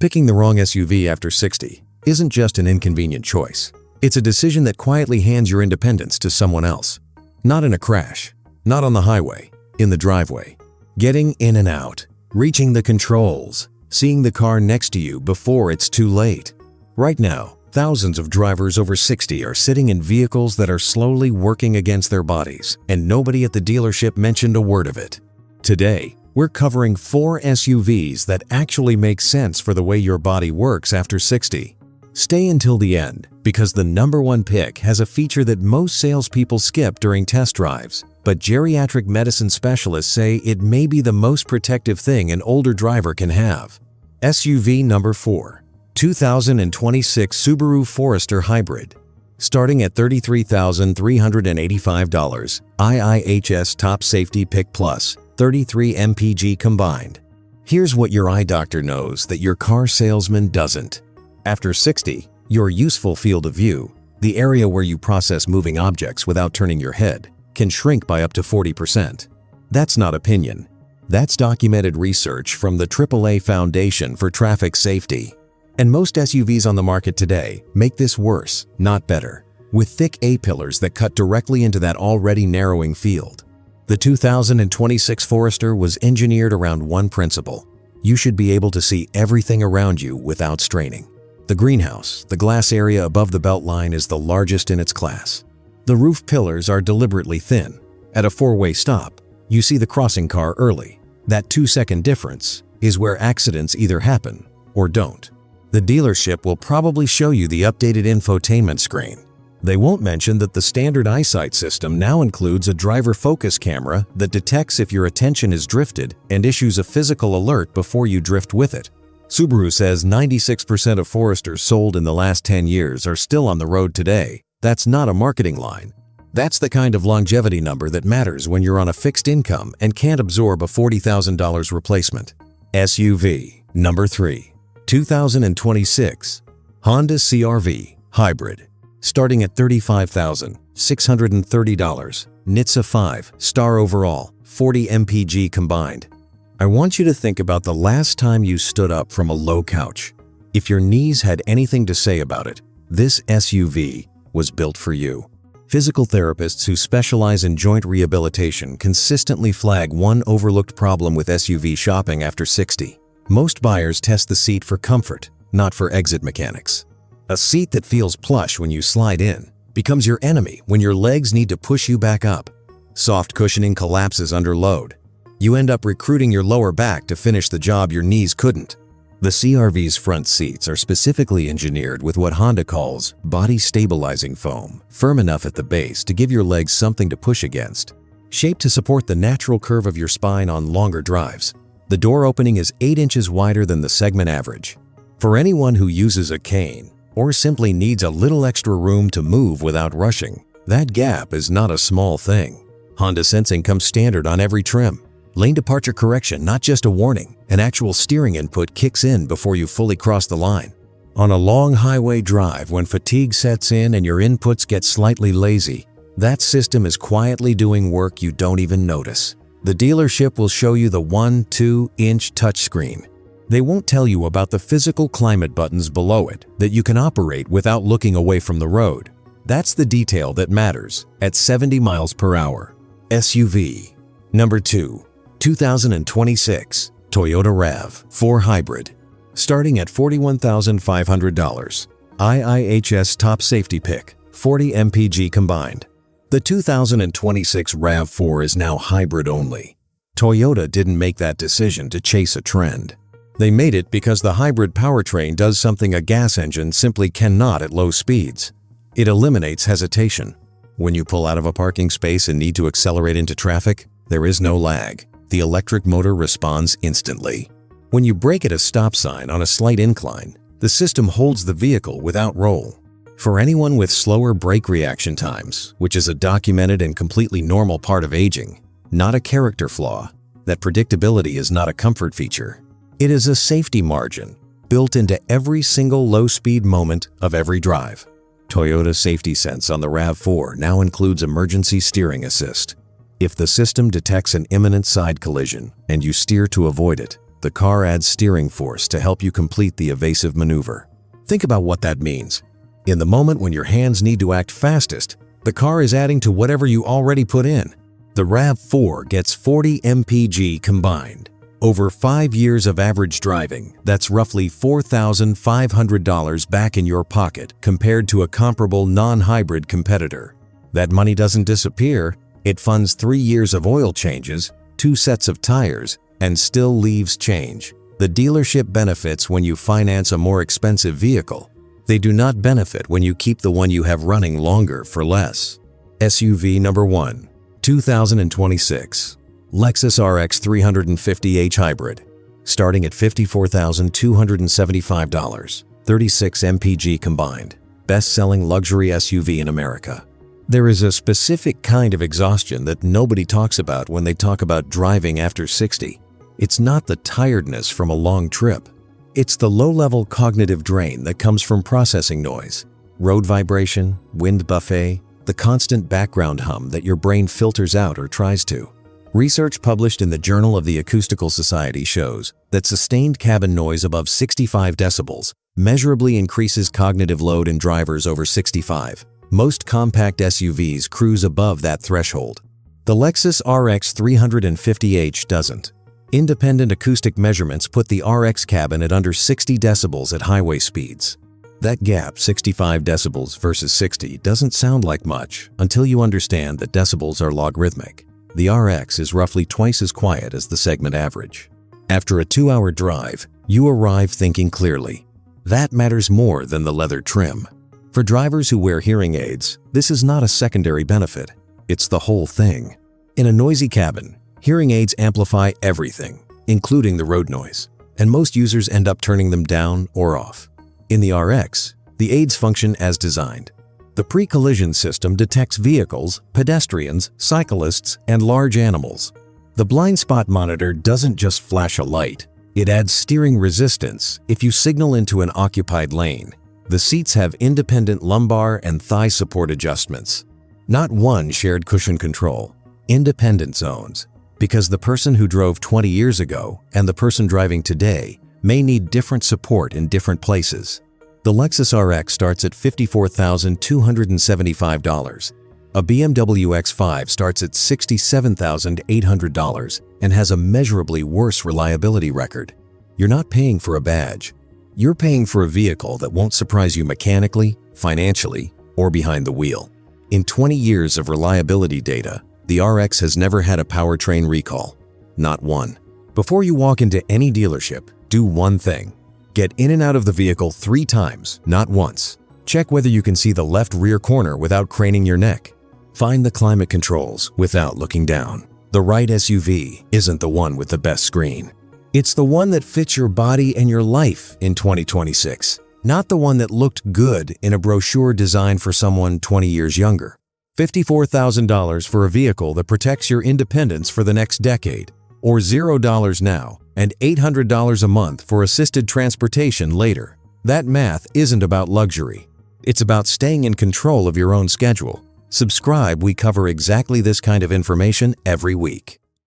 Picking the wrong SUV after 60 isn't just an inconvenient choice. It's a decision that quietly hands your independence to someone else. Not in a crash, not on the highway, in the driveway. Getting in and out, reaching the controls, seeing the car next to you before it's too late. Right now, thousands of drivers over 60 are sitting in vehicles that are slowly working against their bodies, and nobody at the dealership mentioned a word of it. Today, we're covering 4 SUVs that actually make sense for the way your body works after 60. Stay until the end, because the #1 pick has a feature that most salespeople skip during test drives, but geriatric medicine specialists say it may be the most protective thing an older driver can have. SUV number 4. 2026 Subaru Forester Hybrid. Starting at $33,385, IIHS Top Safety Pick Plus, 33 mpg combined. Here's what your eye doctor knows that your car salesman doesn't. After 60, your useful field of view, the area where you process moving objects without turning your head, can shrink by up to 40%. That's not opinion. That's documented research from the AAA Foundation for Traffic Safety. And most SUVs on the market today make this worse, not better, with thick A-pillars that cut directly into that already narrowing field. The 2026 Forester was engineered around one principle. You should be able to see everything around you without straining. The greenhouse, the glass area above the beltline, is the largest in its class. The roof pillars are deliberately thin. At a 4-way stop, you see the crossing car early. That 2-second difference is where accidents either happen or don't. The dealership will probably show you the updated infotainment screen. They won't mention that the standard eyesight system now includes a driver focus camera that detects if your attention is drifted and issues a physical alert before you drift with it. Subaru says 96% of Foresters sold in the last 10 years are still on the road today. That's not a marketing line. That's the kind of longevity number that matters when you're on a fixed income and can't absorb a $40,000 replacement. SUV number 3. 2026 Honda CRV Hybrid. Starting at $35,630, NHTSA 5-star overall, 40 mpg combined. I want you to think about the last time you stood up from a low couch. If your knees had anything to say about it, this SUV was built for you. Physical therapists who specialize in joint rehabilitation consistently flag one overlooked problem with SUV shopping after 60. Most buyers test the seat for comfort, not for exit mechanics. A seat that feels plush when you slide in becomes your enemy when your legs need to push you back up. Soft cushioning collapses under load. You end up recruiting your lower back to finish the job your knees couldn't. The CRV's front seats are specifically engineered with what Honda calls body stabilizing foam, firm enough at the base to give your legs something to push against. Shaped to support the natural curve of your spine on longer drives. The door opening is 8 inches wider than the segment average. For anyone who uses a cane or simply needs a little extra room to move without rushing, that gap is not a small thing. Honda sensing comes standard on every trim. Lane departure correction, not just a warning. An actual steering input kicks in before you fully cross the line. On a long highway drive, when fatigue sets in and your inputs get slightly lazy, that system is quietly doing work you don't even notice. The dealership will show you the 1-2-inch touchscreen. They won't tell you about the physical climate buttons below it that you can operate without looking away from the road. That's the detail that matters at 70 miles per hour. SUV number 2. 2026 Toyota RAV4 Hybrid. Starting at $41,500, IIHS Top Safety Pick, 40 mpg combined. The 2026 RAV4 is now hybrid only. Toyota didn't make that decision to chase a trend. They made it because the hybrid powertrain does something a gas engine simply cannot at low speeds. It eliminates hesitation. When you pull out of a parking space and need to accelerate into traffic, there is no lag. The electric motor responds instantly. When you brake at a stop sign on a slight incline, the system holds the vehicle without roll. For anyone with slower brake reaction times, which is a documented and completely normal part of aging, not a character flaw, that predictability is not a comfort feature. It is a safety margin built into every single low-speed moment of every drive. Toyota Safety Sense on the RAV4 now includes emergency steering assist. If the system detects an imminent side collision and you steer to avoid it, the car adds steering force to help you complete the evasive maneuver. Think about what that means. In the moment when your hands need to act fastest, the car is adding to whatever you already put in. The RAV4 gets 40 mpg combined. Over 5 years of average driving, that's roughly $4,500 back in your pocket compared to a comparable non-hybrid competitor. That money doesn't disappear. It funds 3 years of oil changes, 2 sets of tires, and still leaves change. The dealership benefits when you finance a more expensive vehicle. They do not benefit when you keep the one you have running longer for less. SUV number 1, 2026 Lexus RX 350h Hybrid, starting at $54,275, 36 mpg combined, best-selling luxury SUV in America. There is a specific kind of exhaustion that nobody talks about when they talk about driving after 60. It's not the tiredness from a long trip. It's the low-level cognitive drain that comes from processing noise, road vibration, wind buffet, the constant background hum that your brain filters out or tries to. Research published in the Journal of the Acoustical Society shows that sustained cabin noise above 65 decibels measurably increases cognitive load in drivers over 65. Most compact SUVs cruise above that threshold. The Lexus RX 350h doesn't. Independent acoustic measurements put the RX cabin at under 60 decibels at highway speeds. That gap, 65 decibels versus 60, doesn't sound like much until you understand that decibels are logarithmic. The RX is roughly twice as quiet as the segment average. After a 2-hour drive, you arrive thinking clearly. That matters more than the leather trim. For drivers who wear hearing aids, this is not a secondary benefit. It's the whole thing. In a noisy cabin, hearing aids amplify everything, including the road noise, and most users end up turning them down or off. In the RX, the aids function as designed. The pre-collision system detects vehicles, pedestrians, cyclists, and large animals. The blind spot monitor doesn't just flash a light. It adds steering resistance if you signal into an occupied lane. The seats have independent lumbar and thigh support adjustments. Not one shared cushion control, independent zones, because the person who drove 20 years ago and the person driving today may need different support in different places. The Lexus RX starts at $54,275. A BMW X5 starts at $67,800 and has a measurably worse reliability record. You're not paying for a badge. You're paying for a vehicle that won't surprise you mechanically, financially, or behind the wheel. In 20 years of reliability data, the RX has never had a powertrain recall. Not one. Before you walk into any dealership, do one thing. Get in and out of the vehicle 3 times, not once. Check whether you can see the left rear corner without craning your neck. Find the climate controls without looking down. The right SUV isn't the one with the best screen. It's the one that fits your body and your life in 2026, not the one that looked good in a brochure designed for someone 20 years younger. $54,000 for a vehicle that protects your independence for the next decade, or $0 now and $800 a month for assisted transportation later. That math isn't about luxury. It's about staying in control of your own schedule. Subscribe, we cover exactly this kind of information every week.